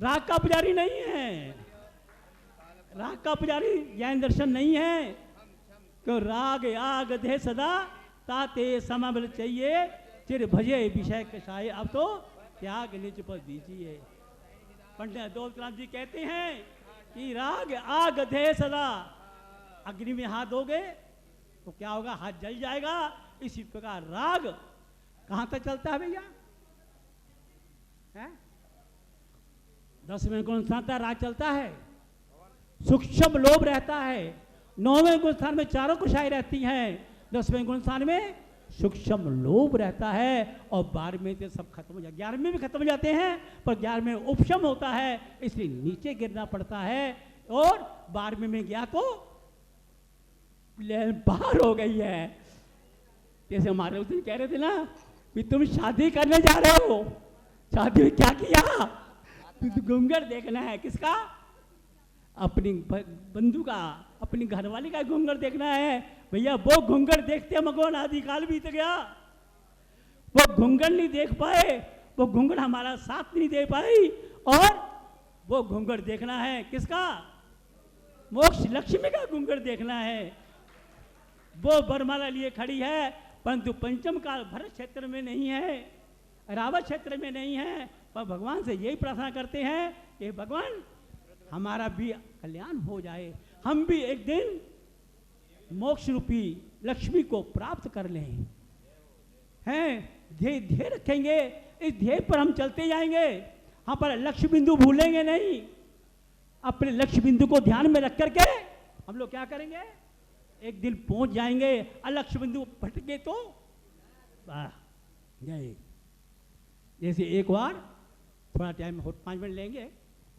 राग का पुजारी नहीं है, राग का पुजारी जैन दर्शन नहीं है। क्यों राग आग दे सदा ताते समबल चाहिए, चिर भजे विषय कषाय, अब तो त्याग निज पर दीजिए। पंडित दौलतराम जी कहते हैं कि राग आग दे सदा, अग्नि में हाथ दोगे तो क्या होगा, हाथ जल जाएगा। इसी प्रकार राग कहां तक चलता है भैया, 10वें गुण स्थान तक राग चलता है, सूक्ष्म लोभ रहता है। 9वें गुण स्थान में चारों कुशाई रहती हैं, 10वें गुण स्थान में सूक्ष्म लोभ रहता है। और 12वें से सब खत्म हो जाए, 11वें भी खत्म हो जाते हैं, पर 11वें उपशम होता है, इसलिए नीचे गिरना पड़ता है। और 12वें में गया तो बाहर हो गई है। जैसे हमारे उस दिन कह रहे थे ना कि तुम शादी करने जा रहे हो, शादी में क्या किया, घूंघट देखना है, किसका, अपनी बंधु का, अपनी घरवाली का घूंघट देखना है। भैया वो घूंघट देखते मगोन आदि काल बीत गया, वो घूंघट नहीं देख पाए, वो घूंघट हमारा साथ नहीं दे पाई। और वो घूंघट देखना है किसका, मोक्ष लक्ष्मी का घूंघट देखना है। वो बरमाला लिए खड़ी है, परंतु पंचम काल भरत क्षेत्र में नहीं है, रावत क्षेत्र में नहीं है। पर भगवान से यही प्रार्थना करते हैं कि भगवान हमारा भी कल्याण हो जाए, हम भी एक दिन मोक्ष रूपी लक्ष्मी को प्राप्त कर लें। हैं ध्येय रखेंगे, इस ध्येय पर हम चलते जाएंगे, हम पर लक्ष्य बिंदु भूलेंगे नहीं। अपने लक्ष्य बिंदु को ध्यान में रख करके हम लोग क्या करेंगे, एक दिन पहुंच जाएंगे। अलक्ष्य बिंदु भटके तो गए। जैसे एक बार थोड़ा टाइम 5 मिनट लेंगे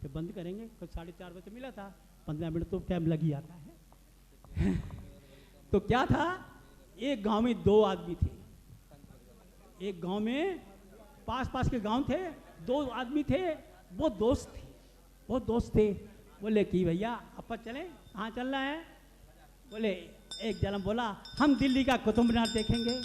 फिर बंद करेंगे, कुछ 4:30 बजे मिला था, 15 मिनट तो टाइम लग ही आता है। तो क्या था, एक गांव में 2 आदमी थे, एक गांव में पास के गांव थे, 2 आदमी थे, वो दोस्त थे। बोले कि भैया अपन चलें, कहाँ चलना है, बोले एक जन्म बोला हम दिल्ली का कुतुब मीनार देखेंगे।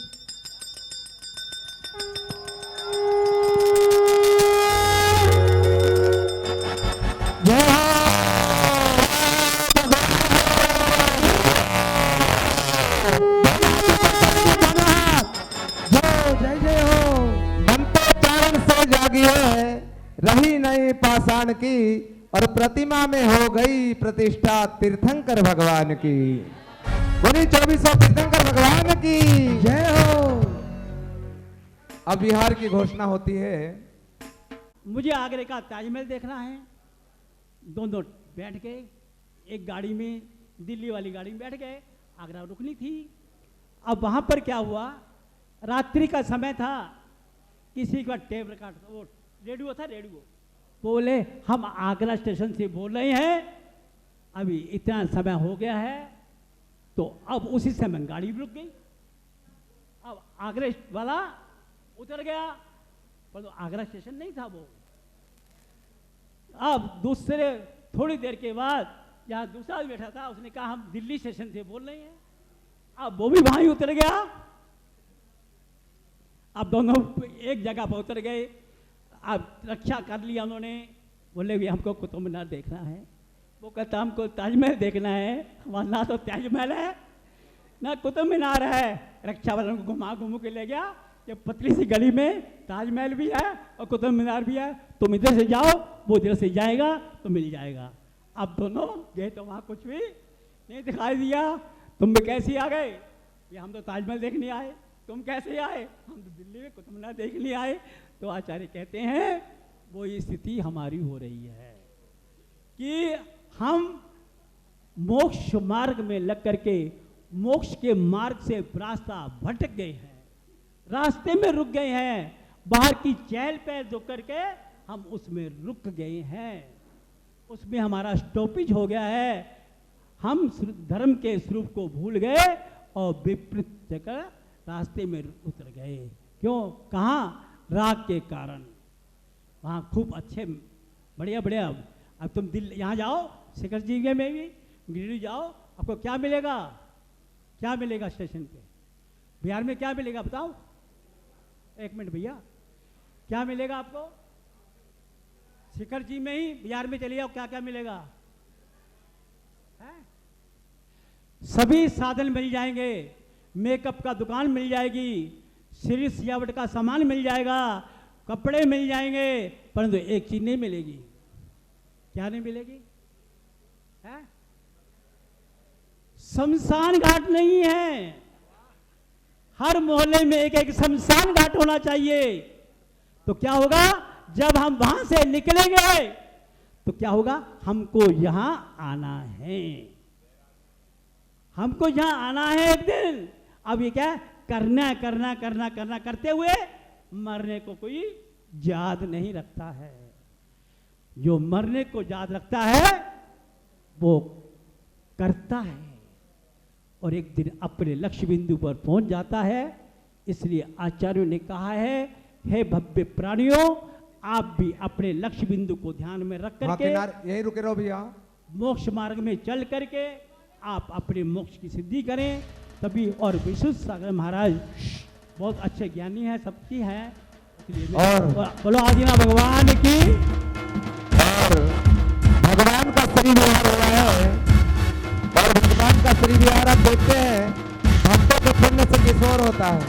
रही नहीं पाषाण की और प्रतिमा में हो गई प्रतिष्ठा तीर्थंकर भगवान की। बोली 2400 तीर्थंकर भगवान की जय हो। अब बिहार की घोषणा होती है। मुझे आगरे का ताजमहल देखना है। दोनों बैठ गए एक गाड़ी में, दिल्ली वाली गाड़ी में बैठ गए, आगरा रुकनी थी। अब वहां पर क्या हुआ, रात्रि का समय था, किसी का टेप रिकॉर्ड वो रेडियो था, रेडियो बोले हम आगरा स्टेशन से बोल रहे हैं, अभी इतना समय हो गया है। तो अब उसी समय गाड़ी भी रुक गई। अब आगरा वाला उतर गया, पर तो आगरा स्टेशन नहीं था वो। अब दूसरे थोड़ी देर के बाद जहाँ दूसरा बैठा था उसने कहा हम दिल्ली स्टेशन से बोल रहे हैं। अब वो भी वहीं उतर गया। अब दोनों एक जगह पर उतर गए। अब रक्षा कर लिया उन्होंने। बोले भी हमको कुतुब मीनार देखना है। वो कहता हमको ताजमहल देखना है। हमारा ना तो ताजमहल है ना कुतुब मीनार है। रक्षा वालों को घुमा के ले गया। ये पतली सी गली में ताजमहल भी है और कुतुब मीनार भी है, तुम इधर से जाओ, वो इधर से जाएगा तो मिल जाएगा। अब दोनों गए तो वहाँ कुछ भी नहीं दिखाई दिया। तुम भी कैसे आ गए, ये हम तो ताजमहल देखने आए, तुम कैसे आए, हम तो दिल्ली में कुतुब मीनार देखने आए। तो आचार्य कहते हैं वो ये स्थिति हमारी हो रही है कि हम मोक्ष मार्ग में लग करके मोक्ष के मार्ग से रास्ता भटक गए हैं, रास्ते में रुक गए हैं। बाहर की चहल पहल जो करके हम उसमें रुक गए हैं, उसमें हमारा स्टॉपेज हो गया है। हम धर्म के स्वरूप को भूल गए और विपरीत जगह रास्ते में उतर गए। क्यों, कहाँ, राग के कारण। वहाँ खूब अच्छे बढ़िया बढ़िया, अब तुम दिल्ली यहाँ जाओ, शेखर जी के में भी गिरिडीह जाओ, आपको क्या मिलेगा, क्या मिलेगा स्टेशन पे, बिहार में क्या मिलेगा बताओ, एक मिनट भैया, क्या मिलेगा आपको शिखर जी में ही बाजार में चलिए, क्या क्या मिलेगा है? सभी साधन मिल जाएंगे, मेकअप का दुकान मिल जाएगी, श्री सजावट का सामान मिल जाएगा, कपड़े मिल जाएंगे, परंतु एक चीज नहीं मिलेगी। क्या नहीं मिलेगी है? शमशान घाट नहीं है। हर मोहल्ले में एक एक शमशान घाट होना चाहिए। तो क्या होगा, जब हम वहां से निकलेंगे तो क्या होगा, हमको यहां आना है, हमको यहां आना है एक दिन। अब ये क्या करना करना करना करना करते हुए मरने को कोई याद नहीं रखता है। जो मरने को याद रखता है वो करता है और एक दिन अपने लक्ष्य बिंदु पर पहुंच जाता है। इसलिए आचार्यों ने कहा है, हे भव्य प्राणियों, आप भी अपने लक्ष्य बिंदु को ध्यान में रख करके यही रुके रहो भैया, मोक्ष मार्ग में चल करके आप अपने मोक्ष की सिद्धि करें तभी। और विशुद्ध सागर महाराज बहुत अच्छे ज्ञानी हैं, सबकी हैं, और बोलो आदिनाथ भगवान की। और भगवान का शरीर विहार हो रहा है, और भगवान का शरीर विहार आप देखते हैं भक्तों के पुण्य से किशोर होता है।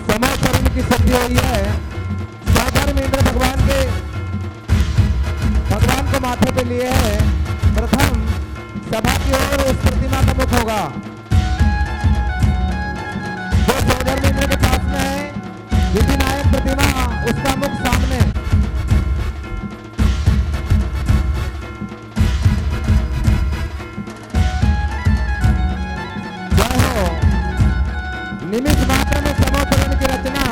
समय शरण की सिद्धि हुई है। सागर में इंद्र भगवान को माथे पे लिए है। प्रथम सभा की ओर उस प्रतिमा का मुख होगा जो सागर में इंद्र के पास में है। विधिनायक प्रतिमा, उसका मुख सामने। जय हो। निमिष मात्र में समोसरण की रचना,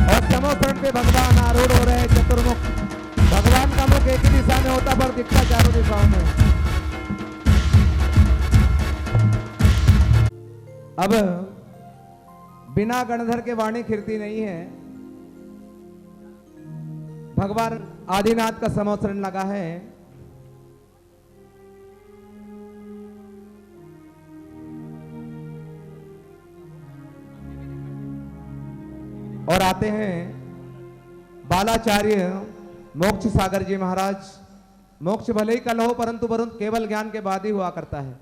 और समोसरण पे भगवान आरूढ़ हो रहे हैं चतुर्मुख। भगवान का मुख एक ही दिशा में होता पर दिखता चारों दिशाओं में। अब बिना गणधर के वाणी खिरती नहीं है। भगवान आदिनाथ का समोसरण लगा है। और आते हैं बालाचार्य मोक्ष सागर जी महाराज। मोक्ष भले ही कल हो, परंतु केवल ज्ञान के बाद ही हुआ करता है।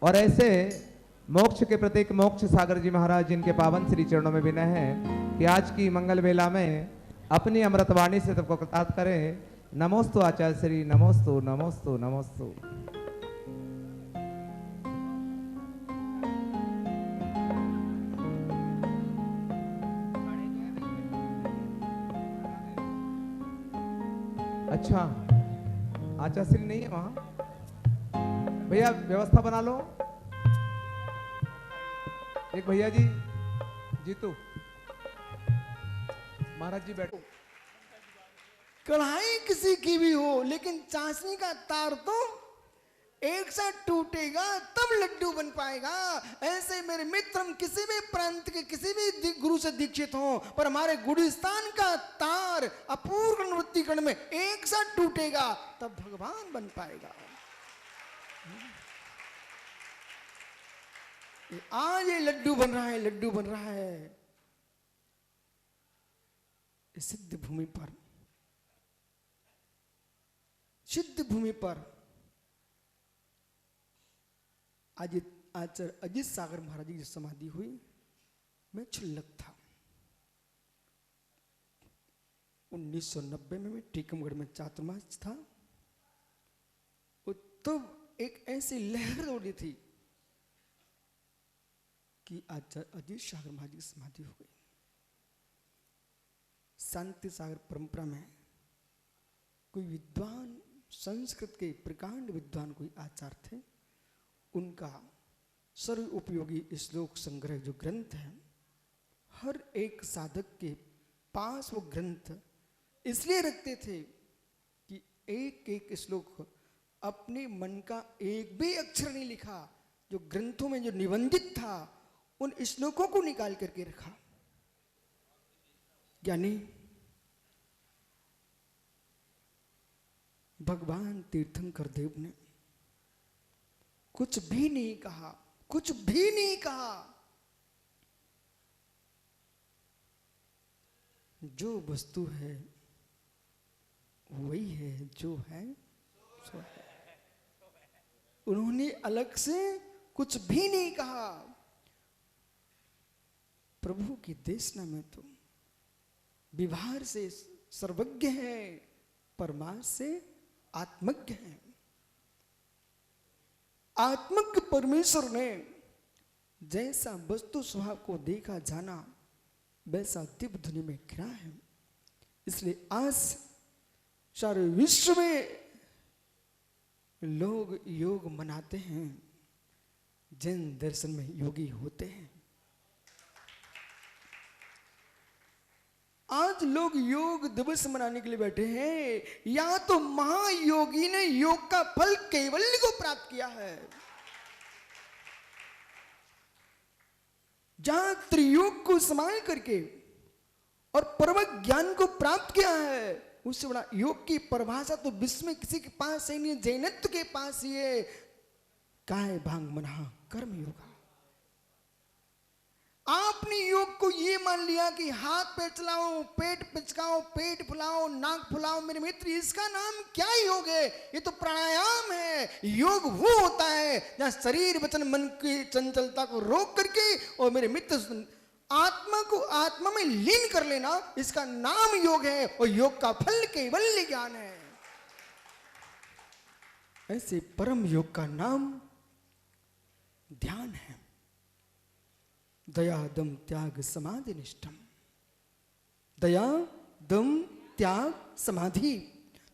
और ऐसे मोक्ष के प्रतीक मोक्ष सागर जी महाराज, जिनके पावन श्री चरणों में विनय है कि आज की मंगल बेला में अपनी अमृतवाणी से सबको कृतार्थ करें। नमोस्तु आचार्य श्री, नमोस्तु नमोस्तु नमोस्तु। अच्छा, आचार्य श्री नहीं है वहां, भैया व्यवस्था बना लो। एक भैया जी, जीतू महाराज जी बैठो। कढ़ाई किसी की भी हो, लेकिन चाशनी का तार तो एक साथ टूटेगा तब लड्डू बन पाएगा। ऐसे मेरे मित्र हम किसी भी प्रांत के किसी भी गुरु से दीक्षित हो, पर हमारे गुरुस्थान का तार अपूर्ण वृत्ति कण में एक साथ टूटेगा तब भगवान बन पाएगा। आज ये लड्डू बन रहा है, लड्डू बन रहा है सिद्ध भूमि पर, सिद्ध भूमि पर। आज अजित सागर महाराज की समाधि हुई, मैं क्षुल्लक था। 1990 में मैं टीकमगढ़ में चातुर्मास था। तब एक ऐसी लहर उड़ी थी कि अजित सागर महाराज की समाधि हो गई। शांति सागर परंपरा में कोई विद्वान, संस्कृत के प्रकांड विद्वान कोई आचार्य थे, उनका सर्व उपयोगी श्लोक संग्रह जो ग्रंथ है, हर एक साधक के पास वो ग्रंथ इसलिए रखते थे कि एक एक श्लोक अपने मन का एक भी अक्षर नहीं लिखा, जो ग्रंथों में जो निबंधित था उन श्लोकों को निकाल करके रखा। यानी भगवान तीर्थंकर देव ने कुछ भी नहीं कहा, कुछ भी नहीं कहा। जो वस्तु है वही है जो है सो है। उन्होंने अलग से कुछ भी नहीं कहा। प्रभु की देशना में तो व्यवहार से सर्वज्ञ है, परमार्थ से आत्मज्ञ है। आत्मज्ञ परमेश्वर ने जैसा वस्तु स्वभाव को देखा जाना वैसा दिव्य ध्वनि में गिरा है। इसलिए आज सारे विश्व में लोग योग मनाते हैं, जैन दर्शन में योगी होते हैं। आज लोग योग दिवस मनाने के लिए बैठे हैं। या तो महायोगी ने योग का फल कैवल्य को प्राप्त किया है, जहां त्रियोग को समाय करके और परम ज्ञान को प्राप्त किया है। उससे बड़ा योग की परिभाषा तो विश्व में किसी के पास ही नहीं। जैनत्व के पास ही है, काय भांग मना कर्म योगा। आपने योग को ये मान लिया कि हाथ पे चलाओ, पेट पिचकाओ, पेट फुलाओ, नाक फुलाओ। मेरे मित्र, इसका नाम क्या योग है? ये तो प्राणायाम है। योग वो होता है जहां शरीर वचन मन की चंचलता को रोक करके और मेरे मित्र आत्मा को आत्मा में लीन कर लेना, इसका नाम योग है। और योग का फल कैवल्य ज्ञान है। ऐसे परम योग का नाम ध्यान है। दया दम त्याग समाधि निष्ठम। दया दम त्याग समाधि,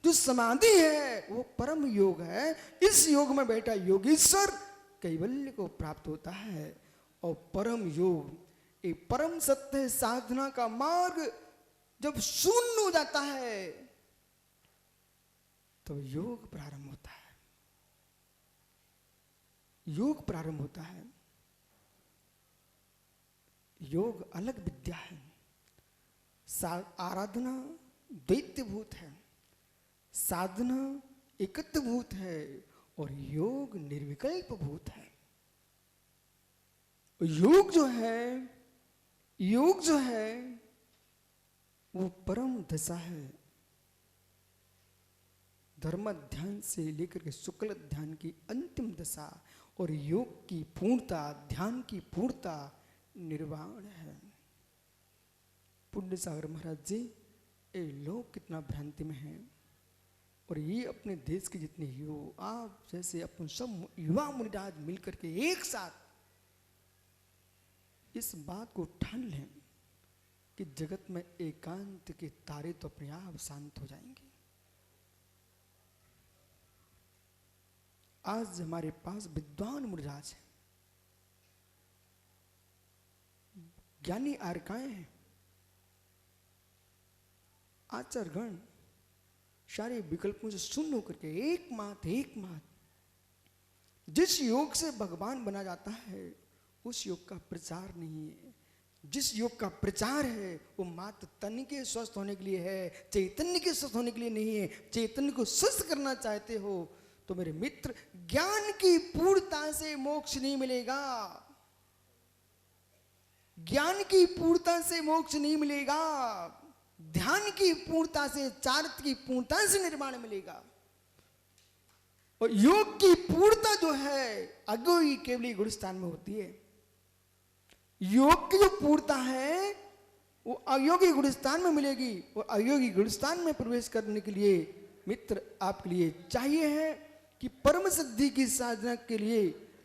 जो समाधि है वो परम योग है। इस योग में बैठा योगीश्वर कैवल्य को प्राप्त होता है। और परम योग एक परम सत्य साधना का मार्ग जब शून्य हो जाता है तो योग प्रारंभ होता है। योग प्रारंभ होता है। योग अलग विद्या है। आराधना द्वैतभूत है, साधना एकत्वभूत है और योग निर्विकल्प भूत है। योग जो है वो परम दशा है। धर्म ध्यान से लेकर के शुक्ल ध्यान की अंतिम दशा। और योग की पूर्णता, ध्यान की पूर्णता निर्वाण है। पुण्य सागर महाराज जी, ये लोग कितना भ्रांति में हैं। और ये अपने देश के जितने युवा, आप जैसे अपन सब युवा मुनिराज मिलकर के एक साथ इस बात को ठान लें कि जगत में एकांत के तारे तो अपने आप शांत हो जाएंगे। आज हमारे पास विद्वान मुनिराज हैं, ज्ञानी आर्काएं हैं, आचार्यगण सारे विकल्पों से शून्य होकर के एकमात्र जिस योग से भगवान बना जाता है उस योग का प्रचार नहीं है। जिस योग का प्रचार है वो मात्र तन के स्वस्थ होने के लिए है, चैतन्य के स्वस्थ होने के लिए नहीं है। चैतन्य को स्वस्थ करना चाहते हो तो मेरे मित्र, ज्ञान की पूर्णता से मोक्ष नहीं मिलेगा। ज्ञान की पूर्णता से मोक्ष नहीं मिलेगा। ध्यान की पूर्णता से, चारित्र की पूर्णता से निर्माण मिलेगा। और योग की पूर्णता जो है अज्ञोगी केवली गुणस्थान में होती है। योग की जो पूर्णता है वो अयोगी गुणस्थान में मिलेगी। और अयोगी गुणस्थान में प्रवेश करने के लिए मित्र आपके लिए चाहिए है कि परम सिद्धि की साधना के लिए,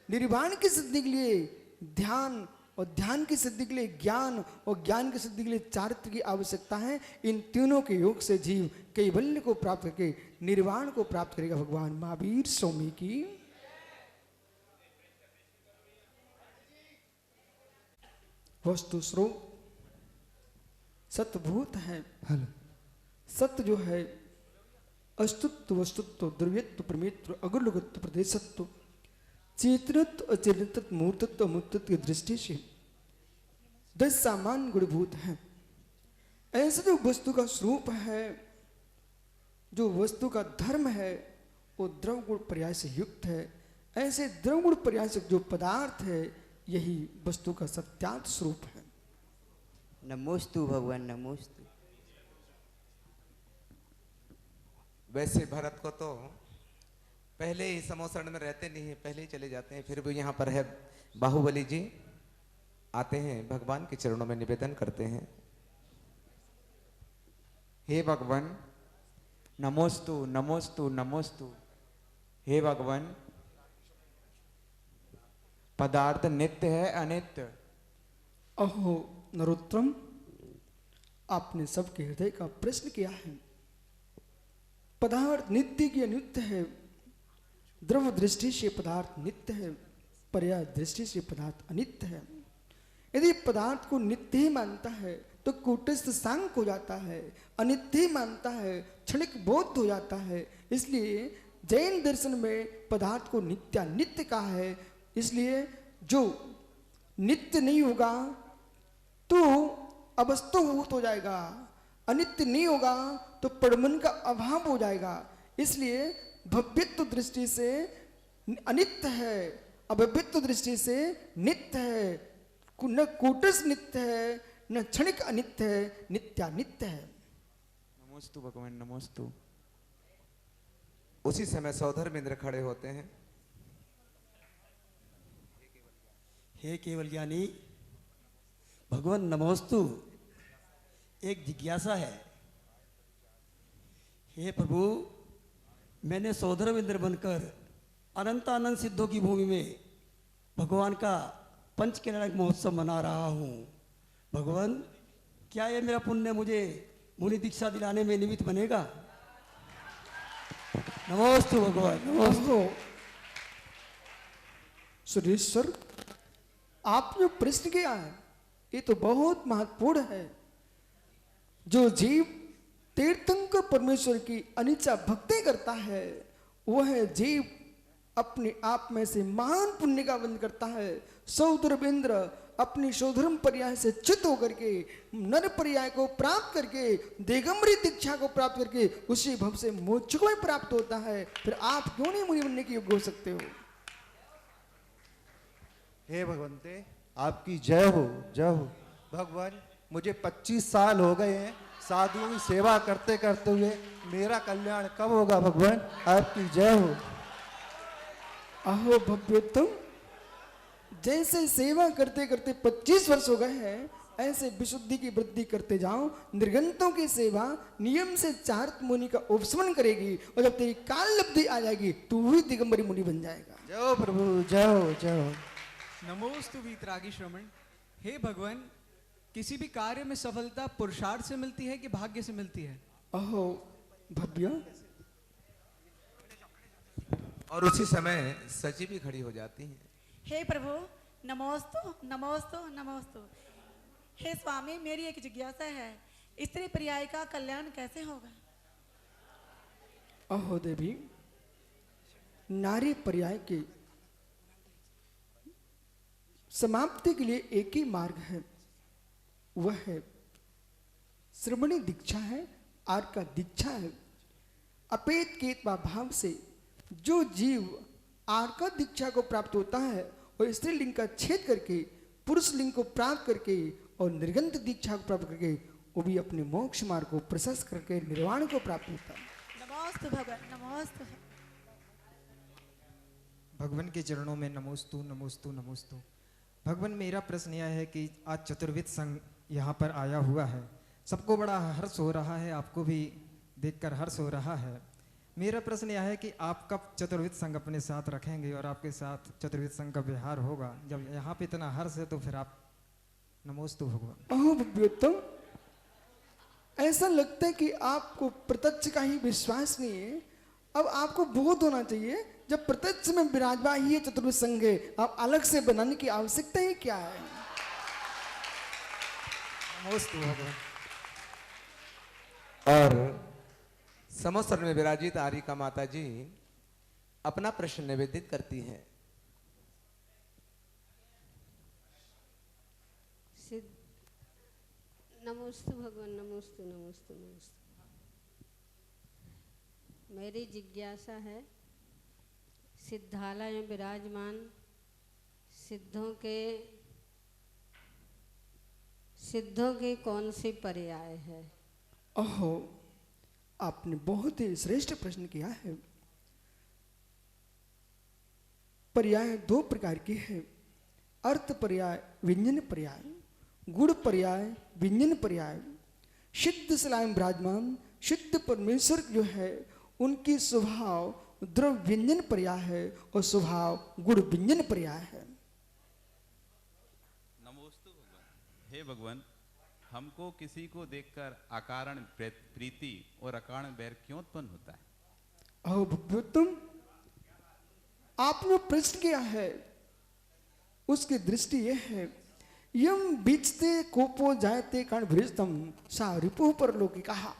निर्वाण की सिद्धि के लिए ध्यान, और ध्यान की सिद्धि के लिए ज्ञान, और ज्ञान की सिद्धि के लिए चारित्र की आवश्यकता है। इन तीनों के योग से जीव कैवल्य को प्राप्त करके निर्वाण को प्राप्त करेगा। भगवान महावीर स्वामी की। वस्तु स्रोत सतभूत है। सत्य जो है अस्तुत्व, वस्तुत्व, द्रव्यत्व, प्रमेत्व, अगुलगत्व, प्रदेशत्व, चेतनत्व, अचेतनत्व, मूर्तत्व, अमूर्तत्व की दृष्टि से 10 सामान्य गुणभूत है। ऐसे जो वस्तु का स्वरूप है, जो वस्तु का धर्म है, वो द्रव गुण पर्याय से युक्त है। ऐसे द्रव गुण पर्याय से जो पदार्थ है यही वस्तु का सत्यार्थ स्वरूप है। नमोस्तु भगवान, नमोस्तु। वैसे भरत को तो पहले ही समोसरण में रहते नहीं है, पहले ही चले जाते हैं। फिर भी यहाँ पर है बाहुबली जी, आते हैं, भगवान के चरणों में निवेदन करते हैं। हे भगवान, नमोस्तु नमोस्तु नमोस्तु। हे भगवान, पदार्थ नित्य है अनित्य? अहो नरोत्तम, आपने सबके हृदय का प्रश्न किया है। पदार्थ नित्य की अनित्य है। द्रव दृष्टि से पदार्थ नित्य है, पर्याय दृष्टि से पदार्थ अनित्य है। यदि पदार्थ को नित्य ही मानता है तो कूटस्थ सांग हो जाता है, अनित्य ही मानता है क्षणिक बोध हो जाता है। इसलिए जैन दर्शन में पदार्थ को नित्यानित्य कहा है। इसलिए जो नित्य नहीं होगा तो अवस्तुभूत हो जाएगा, अनित्य नहीं होगा तो परमन का अभाव हो जाएगा। इसलिए भव्यत्व दृष्टि से अनित्य है, अभव्यत्व दृष्टि से नित्य है। न कूटस्थ नित्य है, न क्षणिक अनित्य है, नित्यानित्य है। नमोस्तु भगवान, नमोस्तु। उसी समय सौधर्म इंद्र खड़े होते हैं। हे केवल ज्ञानी भगवान नमोस्तु। एक जिज्ञासा है। हे प्रभु, मैंने सौधर्म इंद्र बनकर अनंत आनंद सिद्धों की भूमि में भगवान का पंच कल्याणक महोत्सव मना रहा हूँ। भगवान, क्या ये मेरा पुण्य मुझे मुनि दीक्षा दिलाने में निमित्त बनेगा? नमोस्तु भगवान, नमोस्तु। सुरेश्वर, आप जो प्रश्न किया है ये तो बहुत महत्वपूर्ण है। जो जीव तीर्थंकर परमेश्वर की अनिच्छा भक्ति करता है वह जीव अपने आप में से महान पुण्य का बंध करता है। सौधर्म इंद्र अपनी सौधर्म पर्याय से च्युत होकर के नर पर्याय को प्राप्त करके दिगंबरी दीक्षा को प्राप्त करके उसी भव से मोक्ष को ही प्राप्त होता है। फिर आप क्यों नहीं मुनि बनने के योग्य हो सकते हो? हे भगवंते, आपकी जय हो, जय हो। भगवान, मुझे 25 साल हो गए हैं साधुओं की सेवा करते करते हुए। मेरा कल्याण कब होगा भगवान? आपकी जय हो। अहो भव्योत्तम, जैसे सेवा करते करते 25 वर्ष हो गए हैं ऐसे विशुद्धि की वृद्धि करते जाओ। निर्गंतों की सेवा नियम से चारित मुनि का उपशमन करेगी और जब तेरी काल लब्धि आ जाएगी तू ही दिगंबरी मुनि बन जाएगा। जय हो प्रभु, जय हो, जय हो। नमोस्तु वीतरागी श्रमण। हे भगवान, किसी भी कार्य में सफलता पुरुषार्थ से मिलती है कि भाग्य से मिलती है? अहो भव्य, और उसी समय सची भी खड़ी हो जाती हैं। हे प्रभु, नमोस्तु नमोस्तु नमोस्तु। हे स्वामी, मेरी एक जिज्ञासा है, स्त्री पर्याय का कल्याण कैसे होगा? अहो देवी, नारी पर्याय के समाप्ति के लिए एक ही मार्ग है, वह है श्रमणी दीक्षा है, आर्का दीक्षा है। अपेत केतवा भाव से जो जीव आर्का दीक्षा को प्राप्त होता है और स्त्रीलिंग का छेद करके पुरुष लिंग को प्राप्त करके और निर्गंत दीक्षा को प्राप्त करके वो भी अपने मोक्ष मार्ग को प्रशस्त करके निर्वाण को प्राप्त होता है। नमोस्तु भगवान, नमोस्तु। भगवान के चरणों में नमोस्तु नमोस्तु नमोस्तु। भगवान, मेरा प्रश्न यह है कि आज चतुर्विद संघ यहाँ पर आया हुआ है, सबको बड़ा हर्ष हो रहा है, आपको भी देखकर हर्ष हो रहा है। मेरा प्रश्न यह है कि आप कब चतुर्विद संघ अपने साथ रखेंगे और आपके साथ चतुर्विद संघ का व्यवहार होगा? जब यहाँ पे इतना हर्ष है तो फिर आप नमोस्तु भगवान। अहो भव्योत्तम, ऐसा लगता है कि आपको प्रत्यक्ष का ही विश्वास नहीं है। अब आपको बोध होना चाहिए, जब प्रत्यक्ष में विराजमान ही है चतुर्विद संघ, आप अलग से बनाने की आवश्यकता ही क्या है? नमोस्तु भगवान। और समोसर में विराजित आरिका माता जी अपना प्रश्न निवेदित करती हैं। नमोस्तु भगवान, नमोस्तु नमोस्तु नमोस्तु। मेरी जिज्ञासा है, सिद्धालय में विराजमान सिद्धों के कौन सी पर्याय है? ओहो, आपने बहुत ही श्रेष्ठ प्रश्न किया है। पर्याय दो प्रकार के हैं, अर्थ पर्याय, व्यंजन पर्याय, गुण पर्याय, व्यंजन पर्याय। सिद्ध सलाम विराजमान सिद्ध परमेश्वर जो है उनकी स्वभाव द्रव्य व्यंजन पर्याय है और स्वभाव गुण व्यंजन पर्याय है। नमोस्तु भगवान। हे भगवान, हमको किसी को देखकर अकारण प्रीति और अकारण बैर क्यों उत्पन्न होता है? अहो भगवतम, आपने प्रश्न किया है उसकी दृष्टि यह है, यम बीजते कोपो जायते कारण भ्रष्टम सा रिपु परलोकी कहा।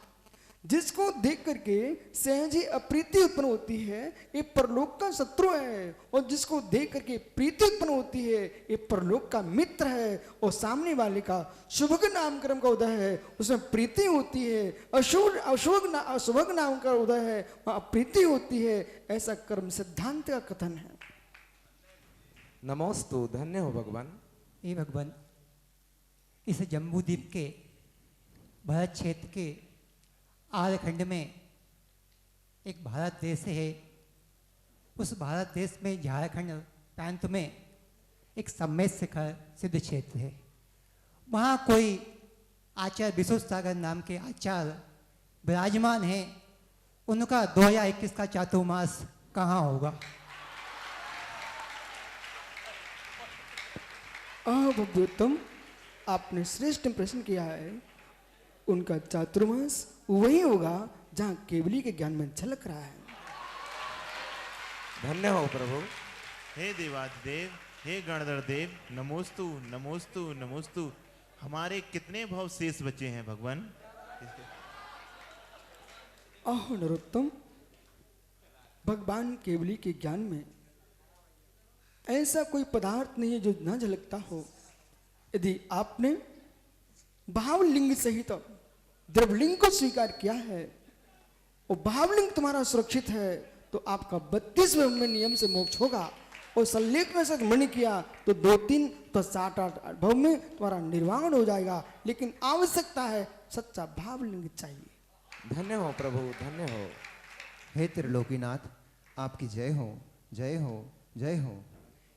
जिसको देख करके सहज ही अप्रीति उत्पन्न होती है ये परलोक का शत्रु है, और जिसको देख करके प्रीति उत्पन्न होती है ये परलोक का मित्र है। और सामने वाले का शुभ नामकरण का उदय है उसमें प्रीति होती है, अशुभ नाम का उदय है वहां अप्रीति होती है। ऐसा कर्म सिद्धांत का कथन है। नमोस्तु, धन्य हो भगवान। ये भगवान, इस जम्बूद्वीप के भारत क्षेत्र के आर्यखंड में एक भारत देश है। उस भारत देश में झारखंड प्रांत में एक सम्मेद शिखर सिद्ध क्षेत्र है। वहाँ कोई आचार्य विश्व सागर नाम के आचार्य विराजमान हैं। उनका 2021 का चातुर्मास कहाँ होगा? भगवतम, आपने श्रेष्ठ प्रश्न किया है। उनका चातुर्मास वही होगा जहां केवली के ज्ञान में झलक रहा है। धन्य हो प्रभु। हे देवाधिदेव, हे गणधर देव, नमोस्तु नमोस्तु नमोस्तु। हमारे कितने भाव शेष बचे हैं भगवान? अहो नरोत्तम, भगवान केवली के ज्ञान में ऐसा कोई पदार्थ नहीं है जो न झलकता हो। यदि आपने भावलिंग सहित द्रवलिंग को स्वीकार किया है और भावलिंग तुम्हारा सुरक्षित है तो आपका 32वें में नियम से मोक्ष होगा। और सल्लेख में से मन किया तो 2-3 तो 7-8 भव में तुम्हारा निर्वाण हो जाएगा। लेकिन आवश्यकता है सच्चा भावलिंग चाहिए। धन्य हो प्रभु, धन्य हो। हे त्रिलोकीनाथ, आपकी जय हो, जय हो, जय हो।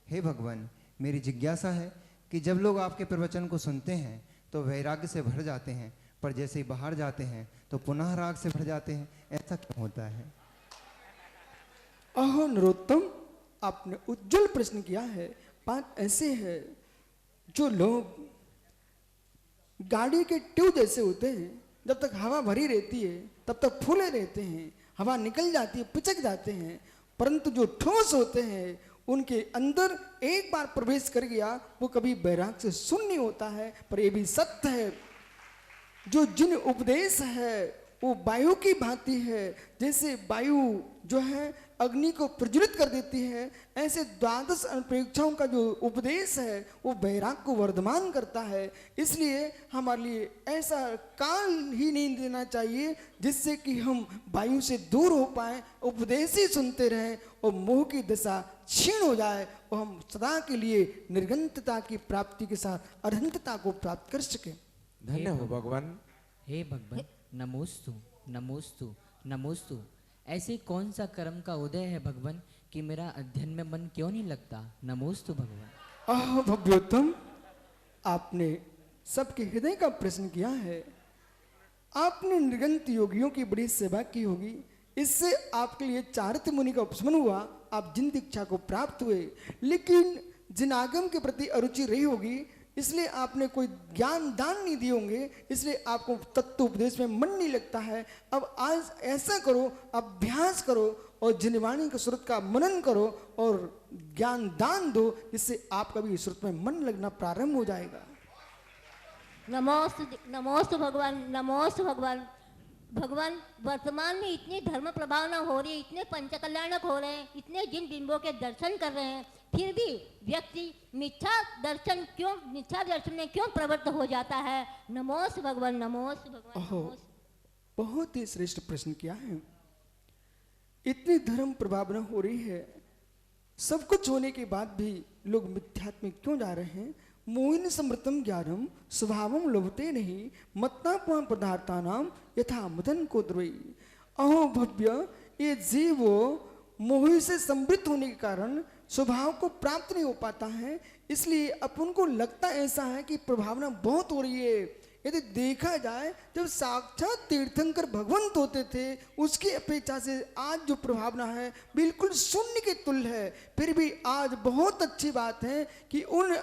हे भगवान, मेरी जिज्ञासा है कि जब लोग आपके प्रवचन को सुनते हैं तो वैराग्य से भर जाते हैं, पर जैसे ही बाहर जाते हैं तो पुनः राग से भर जाते हैं। ऐसा क्यों होता है? अहो नरोत्तम, आपने उज्जवल प्रश्न किया है। बात ऐसे है, जो लोग गाड़ी के ट्यूब जैसे होते हैं, जब तक हवा भरी रहती है तब तक फूले रहते हैं, हवा निकल जाती है पिचक जाते हैं। परंतु जो ठोस होते हैं उनके अंदर एक बार प्रवेश कर गया वो कभी बैराग से शून्य नहीं होता है। पर ये भी सत्य है, जो जिन उपदेश है वो वायु की भांति है। जैसे वायु जो है अग्नि को प्रज्वलित कर देती है, ऐसे 12 अनुप्रेक्षाओं का जो उपदेश है वो वैराग को वर्धमान करता है। इसलिए हमारे लिए ऐसा काल ही नहीं देना चाहिए जिससे कि हम वायु से दूर हो पाए, उपदेश ही सुनते रहें और मोह की दशा क्षीण हो जाए और हम सदा के लिए निर्गंतता की प्राप्ति के साथ अनंतता को प्राप्त कर सके। धन्य हो भगवान। हे भगवान, नमोस्तु नमोस्तु नमोस्तु। ऐसे कौन सा कर्म का उदय है भगवान कि मेरा अध्ययन में मन क्यों नहीं लगता? नमोस्तु भगवान। भगवतम, आपने सबके हृदय का प्रश्न किया है। आपने निर्गंत योगियों की बड़ी सेवा की होगी, इससे आपके लिए चारित्र मुनि का उपशमन हुआ, आप जिन दीक्षा को प्राप्त हुए। लेकिन जिन आगम के प्रति अरुचि रही होगी इसलिए आपने कोई ज्ञान दान नहीं दिए होंगे, इसलिए आपको तत्व उपदेश में मन नहीं लगता है। अब आज ऐसा करो, अभ्यास करो और जिनवाणी के स्रोत का मनन करो और ज्ञान दान दो, जिससे आपका भी स्रोत में मन लगना प्रारंभ हो जाएगा। नमोस्तु नमोस्तु भगवान, नमोस्तु भगवान। भगवान, वर्तमान में इतनी धर्म प्रभावना हो रही है, इतने पंचकल्याणक हो रहे हैं, इतने जिन बिंबों के दर्शन कर रहे हैं, फिर भी व्यक्ति मिथ्या दर्शन में क्यों प्रवृत्त हो जाता है? नमोस्तु भगवान, नमोस्तु भगवान। बहुत ही श्रेष्ठ प्रश्न किया है। इतनी धर्म प्रभावना हो रही है, सब कुछ होने के बाद भी लोग मिथ्यात्व में क्यों जा रहे हैं? मोहिन समृतम ज्ञानम स्वभावम लोभते नहीं, मत्ता पदार्थानाम यथा मदन को द्रोही। अहो भव्य, ये जीव मोह से समृद्ध होने के कारण स्वभाव को प्राप्त नहीं हो पाता है, इसलिए अपन को लगता ऐसा है कि प्रभावना बहुत हो रही है। यदि देखा जाए, जब साक्षात तीर्थंकर भगवंत होते थे, उसकी अपेक्षा से आज जो प्रभावना है बिल्कुल शून्य के तुल्य है। फिर भी आज बहुत अच्छी बात है कि उन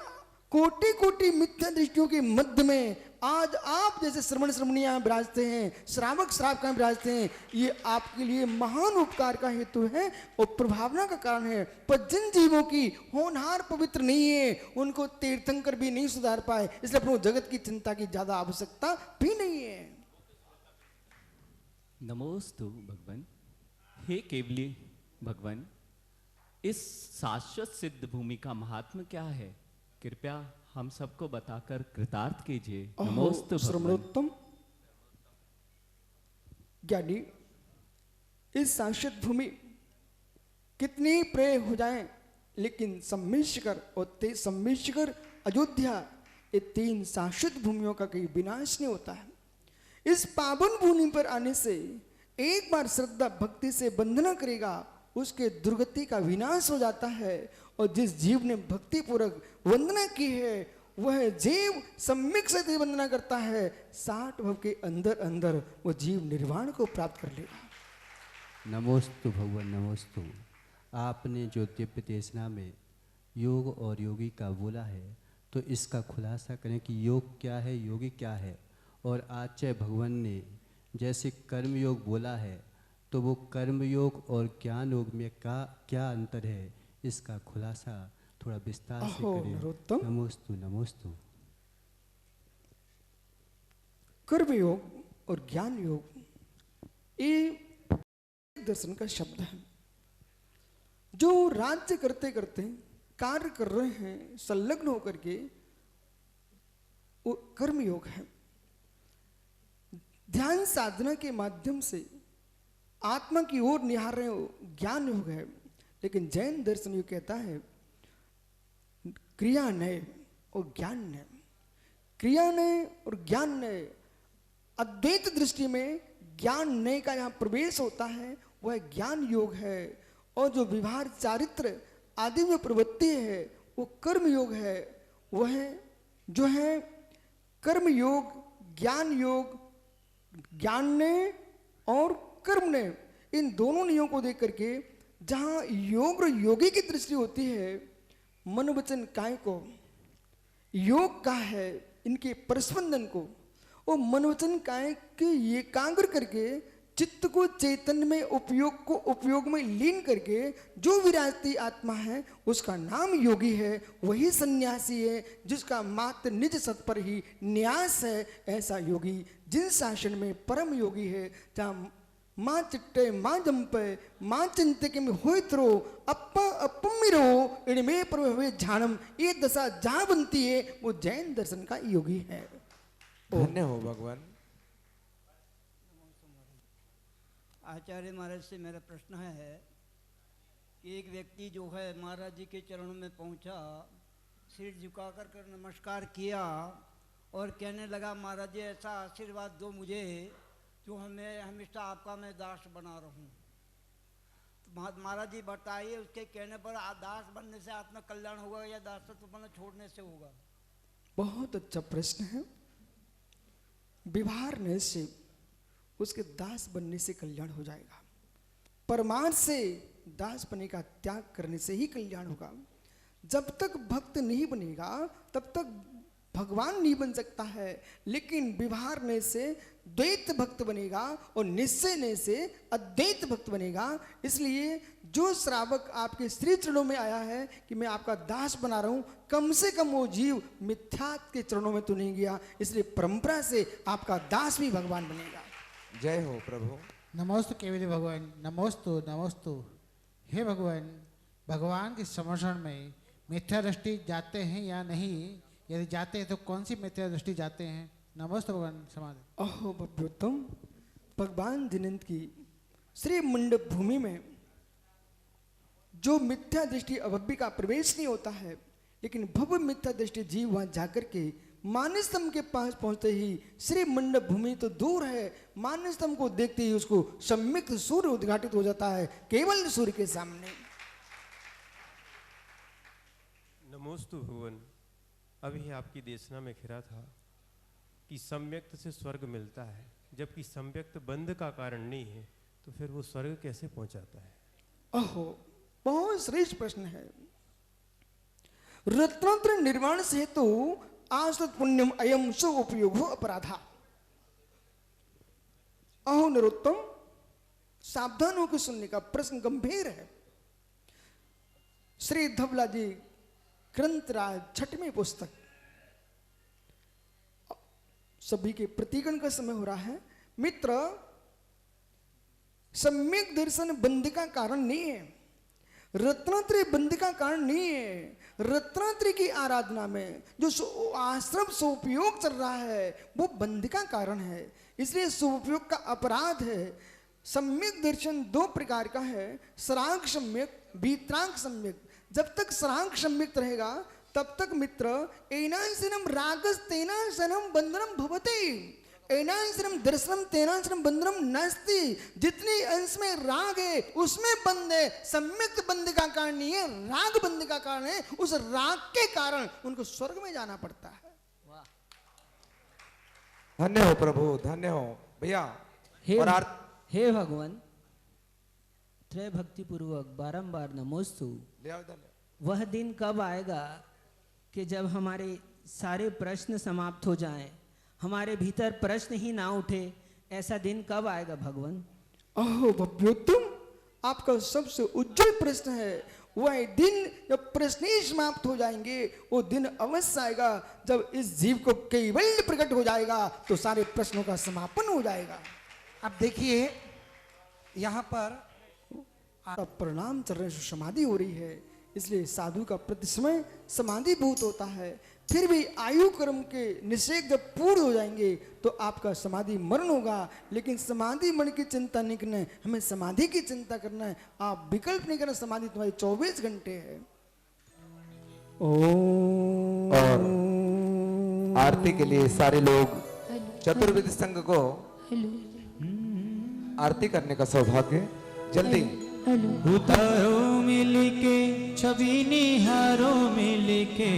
कोटि कोटि मिथ्या दृष्टियों के मध्य में आज आप जैसे श्रवण श्रवणियां विराजते हैं, श्रावक श्रावकाएं विराजते हैं, ये आपके लिए महान उपकार का हेतु है और प्रभावना का कारण है। पर जिन जीवों की होनहार पवित्र नहीं है, उनको तीर्थंकर भी नहीं सुधार पाए, इसलिए अपने जगत की चिंता की ज्यादा आवश्यकता भी नहीं है। नमोस्तु भगवान। हे केवली भगवान, इस शाश्वत सिद्ध भूमि का महात्म्य क्या है? कृपया हम सबको बताकर कृतार्थ कीजिए। नमोस्तु श्रमणोत्तम ज्ञानी, इस शाश्वत भूमि कितनी प्रिय हो जाए, लेकिन सम्मिश्कर और सम्मिश्कर अयोध्या, ये तीन शाश्वत भूमियों का कहीं विनाश नहीं होता है। इस पावन भूमि पर आने से एक बार श्रद्धा भक्ति से वंदना करेगा, उसके दुर्गति का विनाश हो जाता है। और जिस जीव ने भक्ति पूर्वक वंदना की है, वह जीव सम्यक से वंदना करता है, 60 भव के अंदर अंदर वो जीव निर्वाण को प्राप्त कर लेगा। नमोस्तु भगवान, नमोस्तु। आपने जो दिव्य देशना में योग और योगी का बोला है, तो इसका खुलासा करें कि योग क्या है, योगी क्या है। और आचार्य भगवान ने जैसे कर्म योग बोला है, तो वो कर्म योग और ज्ञान योग में क्या अंतर है, इसका खुलासा थोड़ा विस्तार से करें। नमोस्तु नमोस्तु। कर्म योग और ज्ञान योग ये दर्शन का शब्द है। जो राज्य करते करते कार्य कर रहे हैं संलग्न होकर के, वो कर्म योग है। ध्यान साधना के माध्यम से आत्मा की ओर निहार रहे हो, ज्ञान योग है। लेकिन जैन दर्शन योग कहता है क्रिया नय और ज्ञान नय। क्रिया नय और ज्ञान नय, अद्वैत दृष्टि में ज्ञान नय का यहाँ प्रवेश होता है, वह ज्ञान योग है। और जो व्यवहार चारित्र आदि में प्रवृत्ति है, वो कर्म योग है। वह जो है कर्म योग, ज्ञान योग, ज्ञान ने और कर्म ने, इन दोनों नियमों को देख करके जहाँ योग और योगी की दृष्टि होती है, मनोवचन काय को योग का है, इनके परस्पंदन को, और मनोवचन काय के एकाग्र करके चित्त को चैतन्य में उपयोग में लीन करके जो विराजती आत्मा है, उसका नाम योगी है। वही सन्यासी है जिसका मात्र निज सत पर ही न्यास है। ऐसा योगी जिन शासन में परम योगी है, जहाँ माँ चिट्टे माँ जंपे माँ चिंते के में होइत्रो अप्पा अपमिरो इनमें पर हुए झानम, ये दशा जहाँ बनती है वो जैन दर्शन का योगी है। धन्य हो भगवान। आचार्य महाराज से मेरा प्रश्न है कि एक व्यक्ति जो है महाराज जी के चरणों में पहुंचा, सिर झुकाकर कर नमस्कार किया और कहने लगा महाराज जी ऐसा आशीर्वाद दो मुझे जो हमें हमेशा आपका मैं दास बना रहूं। तो महाराज जी बताइए उसके कहने पर दास बनने से आत्मा कल्याण होगा या दासत्व बनना छोड़ने से होगा? बहुत अच्छा प्रश्न है। व्यवहार से उसके दास बनने से कल्याण हो जाएगा। परमार्थ से दास बनने का त्याग करने से ही कल्याण होगा। जब तक भक्त नहीं बनेगा तब तक भगवान नहीं बन सकता है। लेकिन व्यवहार से द्वैत भक्त बनेगा और निश्चय से अद्वैत भक्त बनेगा। इसलिए जो श्रावक आपके श्री चरणों में आया है कि मैं आपका दास बना रहा हूं, कम से कम वो जीव मिथ्या के चरणों में तो नहीं गया। इसलिए परंपरा से आपका दास भी भगवान बनेगा। जय हो प्रभु। नमोस्तु केवली भगवान, नमोस्तु नमोस्तु। हे भगवान, भगवान के समर्षण में मिथ्या दृष्टि जाते हैं या नहीं? यदि जाते हैं तो कौन सी मिथ्या दृष्टि जाते हैं? नमोस्तु भगवान समाधि। अहो भव्योत्तम, भगवान जिनंत की श्री मंडप भूमि में जो मिथ्या दृष्टि अभव्य का प्रवेश नहीं होता है, लेकिन भव्य मिथ्या दृष्टि जीव वहां जाकर के मानस्तंभ के पास पहुंचते ही श्री मंडप भूमि तो दूर है, मानस्तंभ को देखते ही उसको सम्यक सूर्य उद्घाटित हो जाता है केवल सूर्य के सामने। नमोस्तु भगवान। अभी आपकी देशना में खिरा था कि सम्यक्त से स्वर्ग मिलता है, जबकि सम्यक्त बंध का कारण नहीं है, तो फिर वो स्वर्ग कैसे पहुंचाता है? ओहो, बहुत श्रेष्ठ प्रश्न है। रत्नात्र निर्माण से तो आसत पुण्यम अयम सो उपयोग हो अपराधा। अहो नरोत्तम, सावधान होकर सुनने का, प्रश्न गंभीर है। श्री धवला जी ग्रंथराज 6वीं पुस्तक, सभी के प्रतिगण का समय हो रहा है। मित्र, सम्यक दर्शन बंध का कारण नहीं है, रत्नात्रय बंध का कारण नहीं है। रत्नात्रय की आराधना में जो आश्रम सोपयोग चल रहा है वो बंध का कारण है, इसलिए सोपयोग का अपराध है। सम्यक दर्शन 2 प्रकार का है, सरांग सम्यक, वीतरांग सम्यक। जब तक सरांग सम्यक रहेगा तब तक मित्र एनांसनम रागस तेनांसनम बंधनम भवते, एनांसनम दर्शनम तेनांसनम बंधनम नास्ति। जितने अंश में राग है उसमें बंध है, सम्यक बंध का कारण नहीं है, राग बंध का कारण है। उस राग के कारण उनको स्वर्ग में जाना पड़ता है। धन्य हो प्रभु, धन्य हो भैया। हे भगवान, त्रय भक्ति पूर्वक बारंबार नमोस्तु। वह दिन कब आएगा कि जब हमारे सारे प्रश्न समाप्त हो जाएं, हमारे भीतर प्रश्न ही ना उठे, ऐसा दिन कब आएगा भगवान? अहो भव्योत्तम, आपका सबसे उज्जवल प्रश्न है। वह दिन जब प्रश्न ही समाप्त हो जाएंगे, वो दिन अवश्य आएगा जब इस जीव को कैवल्य प्रकट हो जाएगा तो सारे प्रश्नों का समापन हो जाएगा। अब देखिए यहाँ पर प्रणाम चल रहे, समाधि हो रही है, इसलिए साधु का प्रति समय समाधि भूत होता है। फिर भी आयु कर्म के निषेध जब पूर्ण हो जाएंगे तो आपका समाधि मरण होगा, लेकिन समाधि मरण की चिंता नहीं करना है, हमें समाधि की चिंता करना है। आप विकल्प नहीं करना, समाधि तुम्हारी 24 घंटे है। और आरती के लिए सारे लोग चतुर्वेद संघ को आरती करने का सौभाग्य जल्दी उतारो मिलके छवि निहारो मिलके,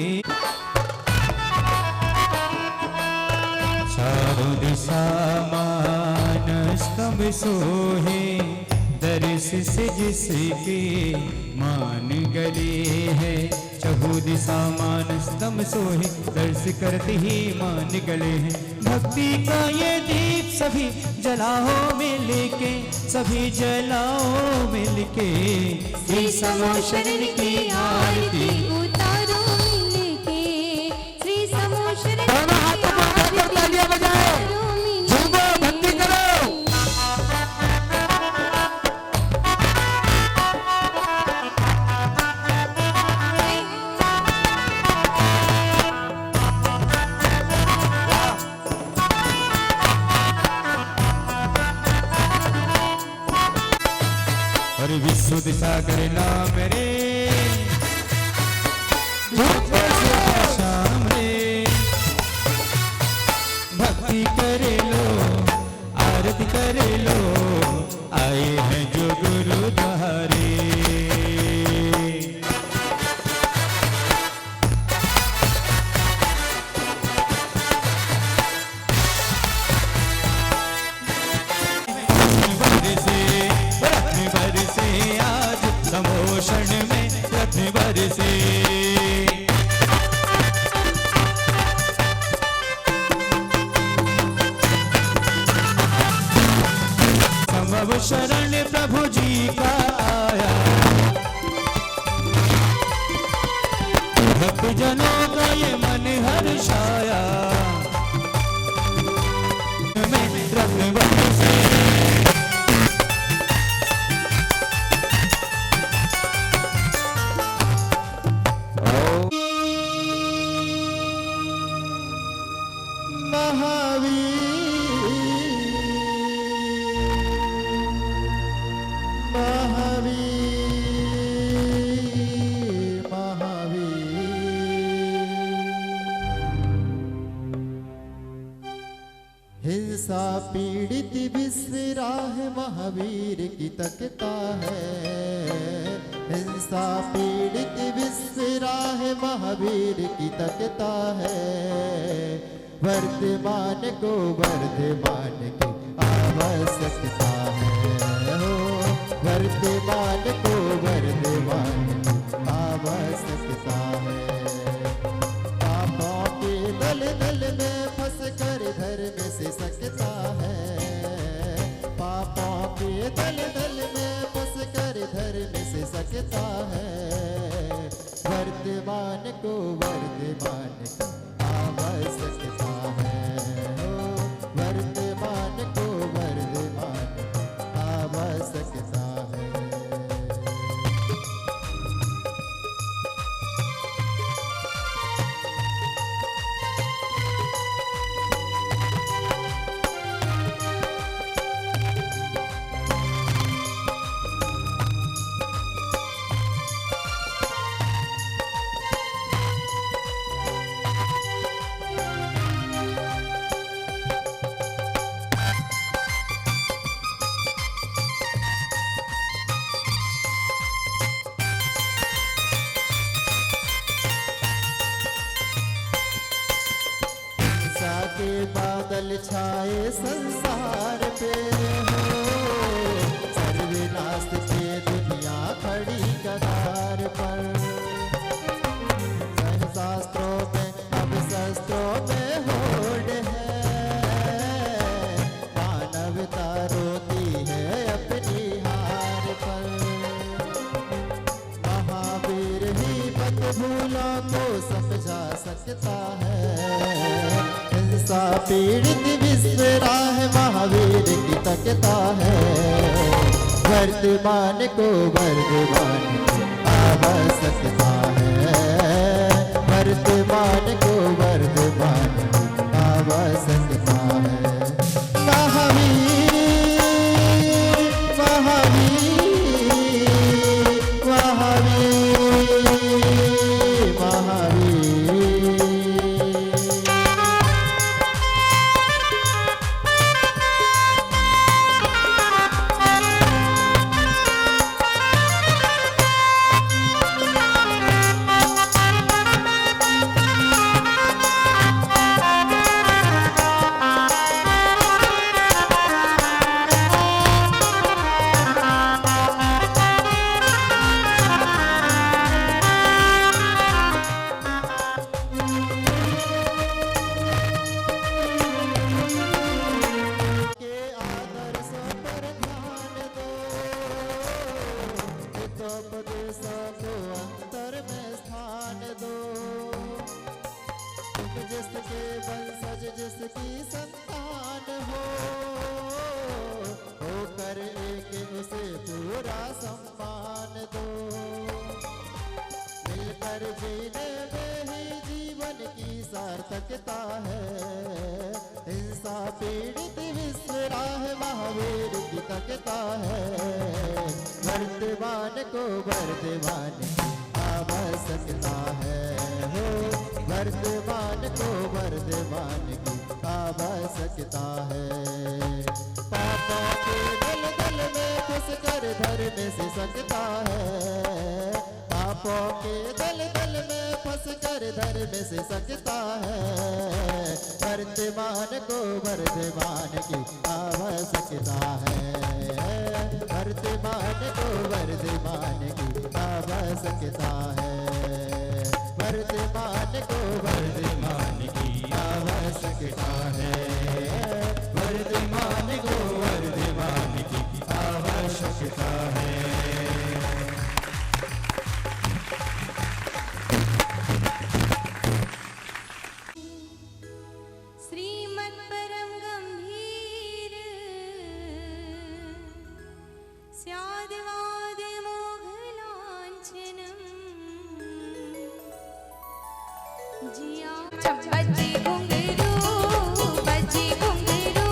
चारों दिशा मानस कब सोहे, दर्श से जिसके मान गले है। चहु दिशा मानस तम सोहे, दर्श करते ही मान गले हैं। भक्ति का ये दीप सभी जलाओ मिलके, सभी जलाओ मिलके, श्री समो शरण की आरती उतारो मिलके, श्री समो शरण की आरती उतारो मिलके, भक्ति करो। विश्व सागर नाम रे, शाम रे, भक्ति करे लो, आरती करे लो, आए हैं जो गुरु द्वारे। समोषण में रत्न बरसे, समव शरण प्रभु जी का आया, भक्त जनों का ये मन हर्षाया, में रत्न बरसे। की विसराह महावीर की तकता है, हिंसा पीड़ित विसराह महावीर की तकता है। वर्तमान को वर्धमान की आवश्यकता है, हो वर्तमान को वर्धमान की आवश्यकता है। पापों के दल दल में फंस कर धर्म से सकता है, पापों के दल दल में फंस कर धर्म से सकता है। वर्तमान को वर्तमान की आवश्यकता है, हो वर्तमान को वर्तमान की आवश्यकता है। के बादल छाए संसार पे, हो सर्वनाश पे दुनिया खड़ी कगार पर। शास्त्रों में अब शस्त्रों में होड़ है, मानवता रोती है अपनी हार पर। महावीर ही मत भूला को समझा सकता है, हिंसा पीड़ित विसराह महावीर की तकता है। वर्तमान को वर्तमान की आवश्यकता है, वर्तमान को वर्तमान की आवश्यकता है। महावीर महावीर महावीर महावीर जिसके वंशज जिसकी संतान हो कर एक उसे पूरा सम्मान दो। मिलकर जीने में ही जीवन की सार्थकता है, हिंसा पीड़ित विसराह महावीर की तकता है। वर्तमान को वर्तमान की आवश्यकता है, हो वर्तमान को वर्तमान की आवश्यकता है। पापों के दल दल में फंस कर धर्म से सकता है, पापों के दल दल में फंस कर धर्म से सकता है। वर्तमान को वर्तमान की आवश्यकता है, वर्तमान को वर्तमान की आवश्यकता है। वर्तमान को वर्तमान की आवश्यकता है, वर्तमान को वर्तमान की आवश्यकता है। श्रीमद् परम गंभीर स्याद्वाद मोघलांछनम् जिया बजे घुंघरू बजे घुंघरू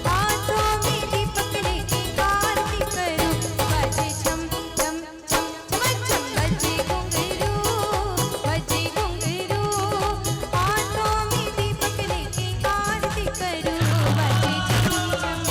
हाथों में दीपक लेके आरती करूं। बजे छम छम छम छम छम बजे घुंघरू हाथों में दीपक लेके आरती करूं। बजे छम छम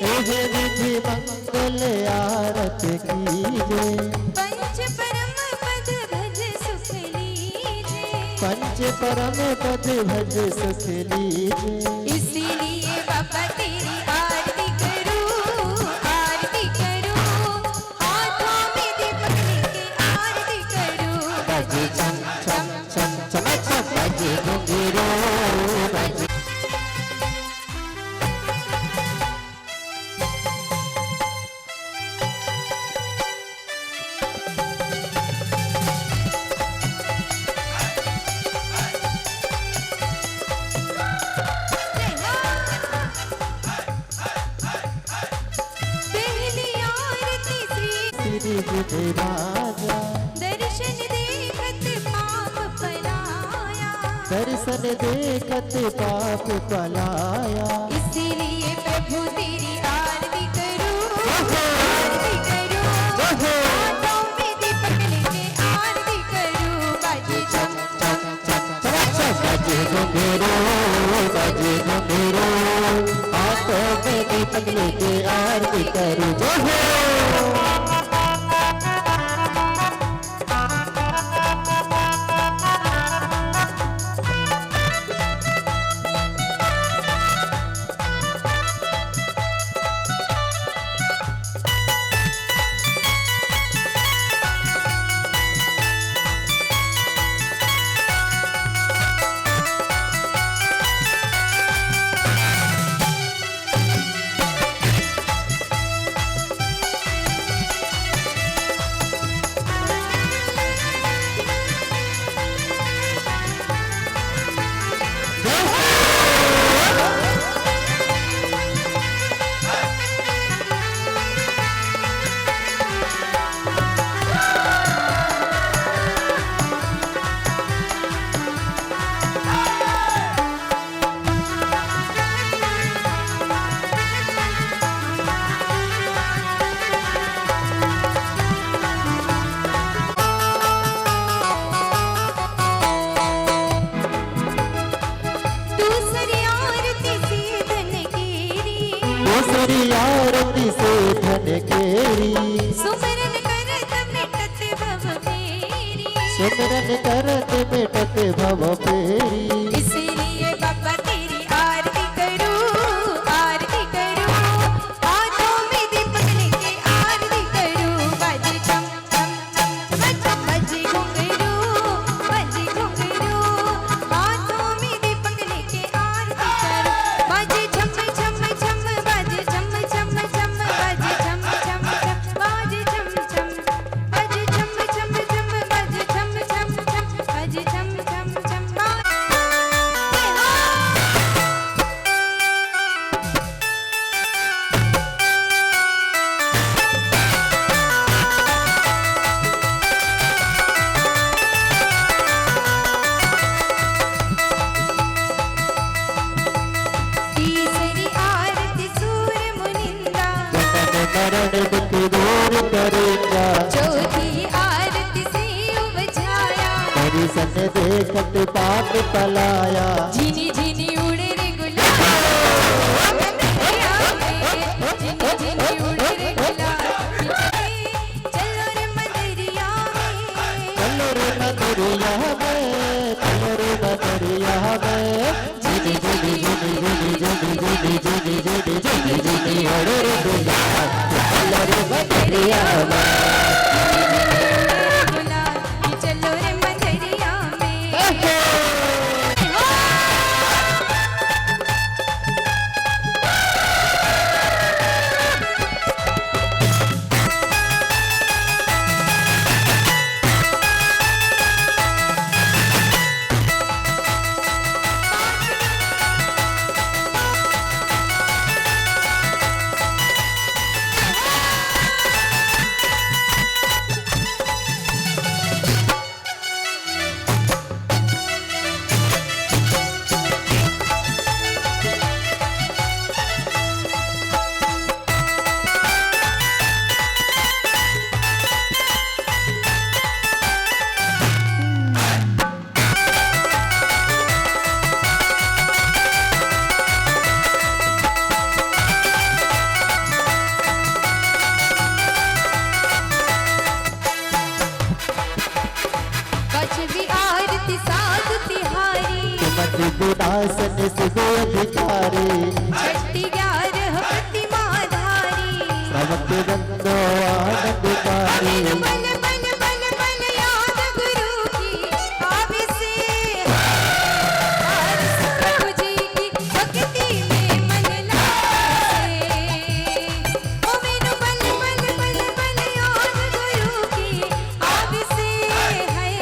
एह विधि मंगल आरत कीजे पंच परम पद भज सुख लीजे पंच परम पद भज सुख लीजे इसीलिए बाबा तेरी आरती करूं हाथों में दीपक लेके आरती करूं बजे चम चम चम चम चम बजे घुंघरू बजे पहली आरती श्री गुरु राजा दर्शन देखत पाप पलाया दर्शन देखत पाप पलाया इसीलिए प्रभु तेरी आरती करूं हाथों में दीपक लेके आरती करूं बाजे चम चम चम बजे घुंघरू बजे घुंघरू हाथों में दीपक लेके आरती करूं जो हो दूसरी आरती से धन केरी सुमरन करत मिटत भव फेरी सिमरन करत मिटत भव फेरी इसीलिए बाबा तेरी आरती करूं हाथों में दीपक लेके आरती करूं बाजे चम चम चम बजे घुंघरू हाथों में दीपक लेके आरती करूं बाजे झम झम झम बाजे झम झम झम बाजे झम झम झम बाजे झम झम बाजे झम झम झम बाजे झम झम झम बाजे झम झम झम तीसरी आरती सूर्य मुनिंदा मरण दुख दूर करेगा चौथी आरती से उपजाया दर्शन देखत पाप पलाया झिनी झिनी उड़े रे गुलाब झिनी झिनी उड़े रे गुलाब चलो रे मंदिरिया चलो रे मधुरिया में चलो रे मधुरिया में झिनी झिनी झिनी झिनी झिनी झिनी झिनी झिनी झिनी झिनी अरे रे गुलाब चलो रे मधुरिया में गुलाब चलो रे मंदिरिया में आसन सुख अधिकारी छठी 11 प्रतिमाधारी श्रवत गंधो आनंदकारी बल बल बल बल याद गुरु की अभिषेक प्रभु जी की भक्ति में मन लागे ओ मैनू बल बल बल बल याद गुरु की अभिषेक है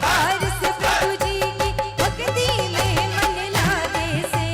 हर्ष प्रभु जी की भक्ति में मन लागे से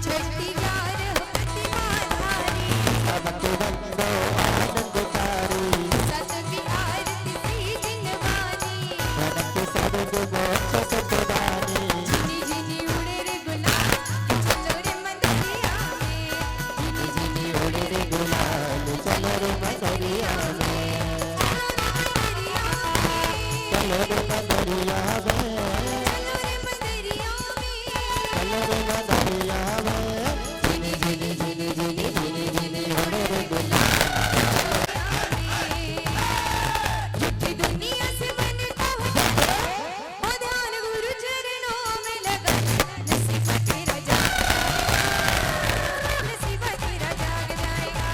छठी 11 प्रतिमाधारी सतवी आरती सी जिनवानी झिनी झिनी उड़े रे गुलाल चलो रे मंदिरिया में झिनी झिनी उड़े रे गुलाल चलो रे मंदिरिया में चलो रे मंदिरिया में चलो रे मंदिरिया में झिनी झिनी झिनी झिनी झिनी झिनी उड़े रे गुलाल झूठी दुनिया से मन को ओ ध्यान गुरु चरणों में लगा नसीब तेरा जाग जाएगा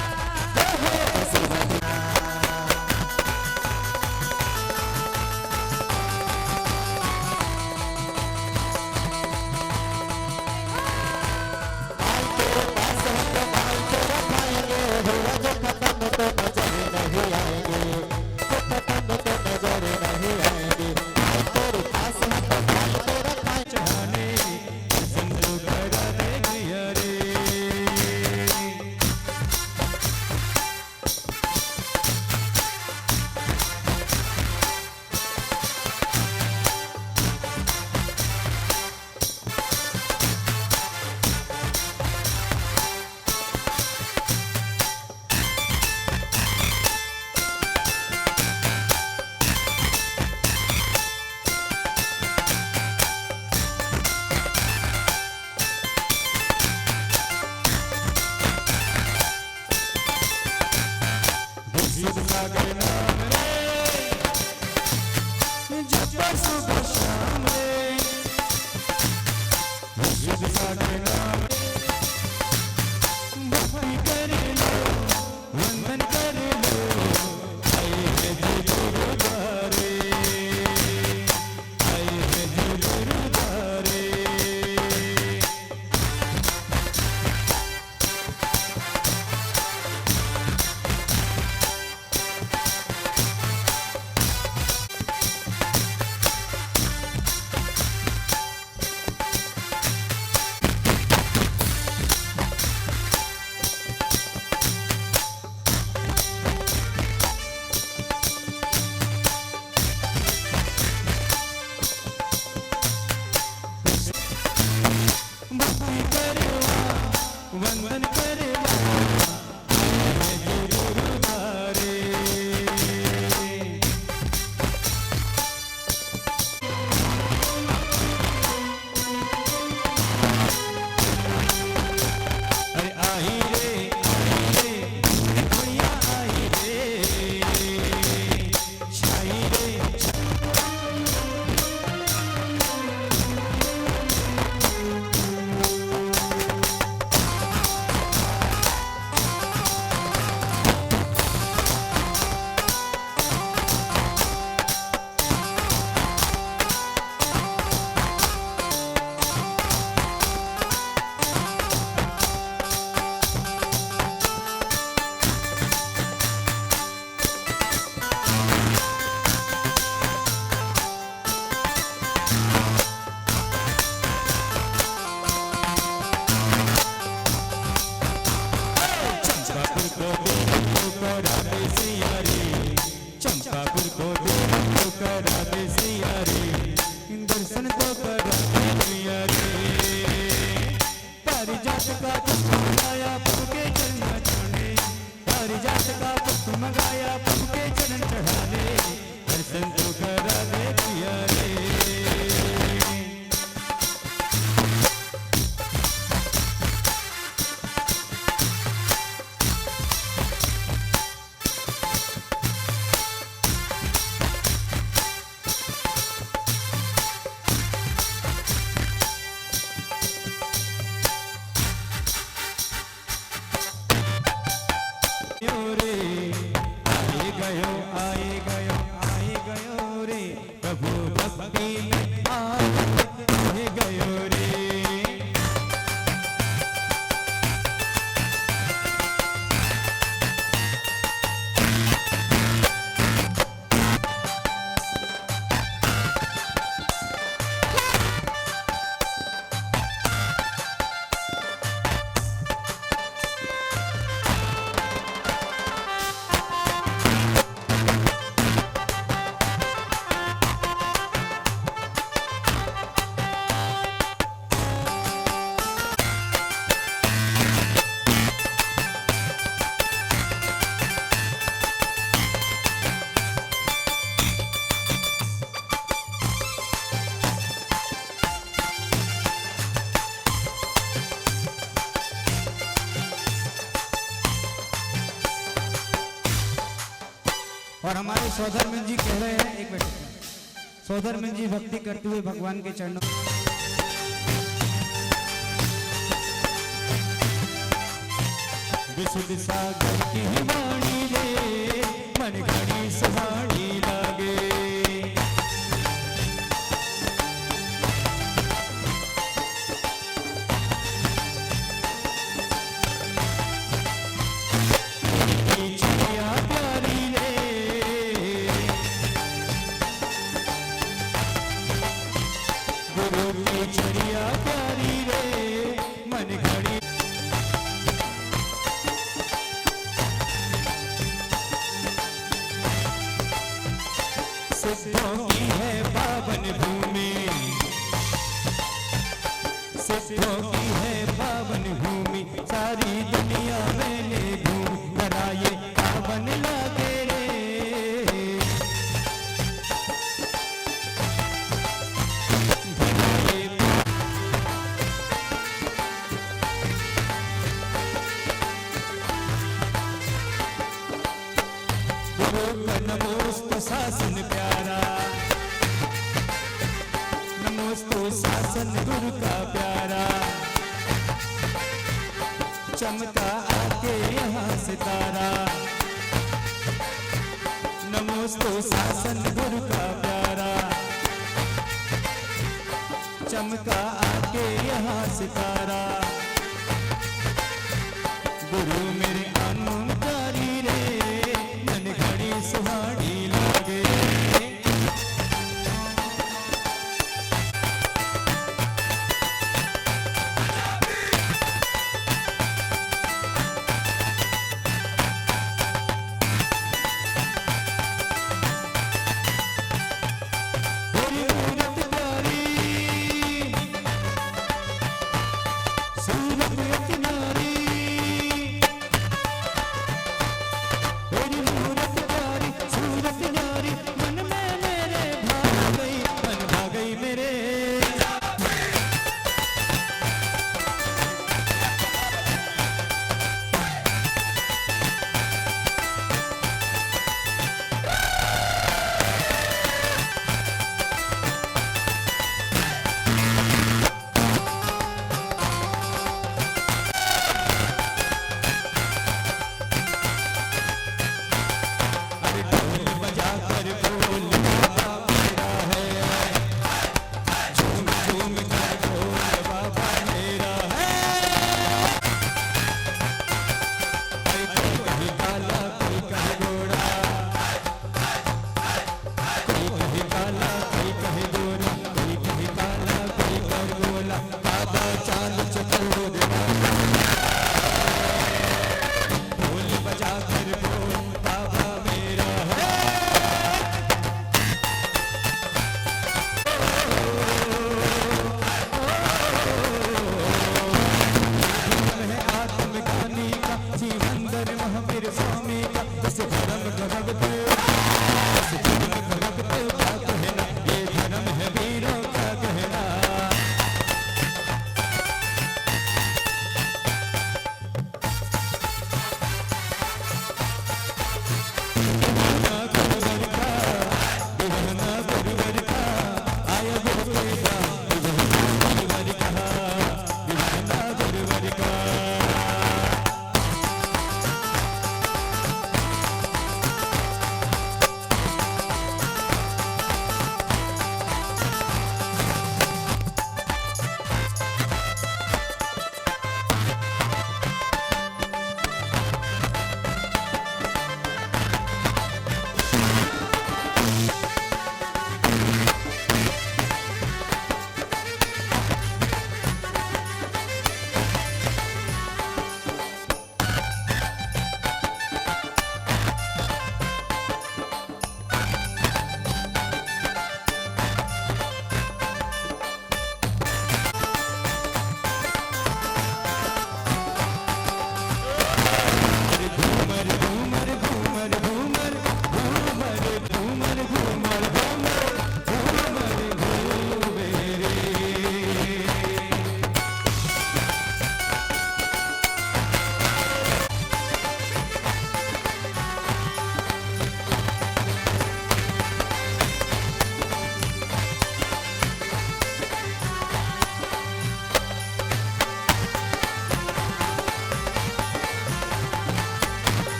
और हमारे सौधर्मन जी कह रहे हैं, एक मिनट, सौधर्मन जी भक्ति करते हुए भगवान के चरणों विशुद्ध सागर की वाणी रे मन घड़ी सुहानी लागे। चिड़िया प्यारी रे गुरु की चिड़िया प्यारी रे मन घड़ी सिद्धों की है पावन भूमि, सिद्धों की है पावन भूमि, सारी दुनिया मैंने घूम करा ये पावन लागे रे। गुरु का नमोस्तु शासन प्यारा, नमोस्तु शासन गुरु का प्यारा, चमका आके यहाँ सितारा, नमोस्तु शासन गुरु का प्यारा, चमका आके यहाँ सितारा, गुरु मेरे अनुकारी रे मन घड़ी सुहानी लागे। तेरी मूरत प्यारी, सूरत अति नारी,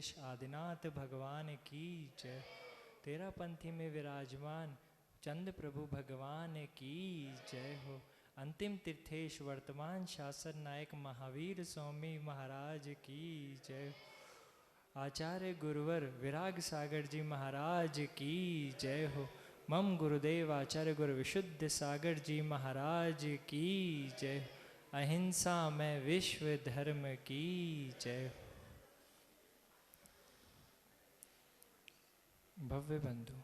तीर्थेश आदिनाथ भगवान की जय। तेरा पंथी में विराजमान चंद प्रभु भगवान की जय हो। अंतिम तीर्थेश वर्तमान शासन नायक महावीर स्वामी महाराज की जय। आचार्य गुरुवर विराग सागर जी महाराज की जय हो। मम गुरुदेव आचार्य गुरु विशुद्ध सागर जी महाराज की जय। अहिंसा में विश्व धर्म की जय। भव्य बंधु,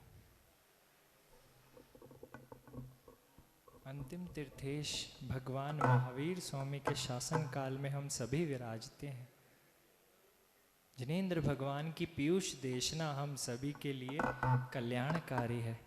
अंतिम तीर्थेश भगवान महावीर स्वामी के शासन काल में हम सभी विराजते हैं। जिनेंद्र भगवान की पीयूष देशना हम सभी के लिए कल्याणकारी है।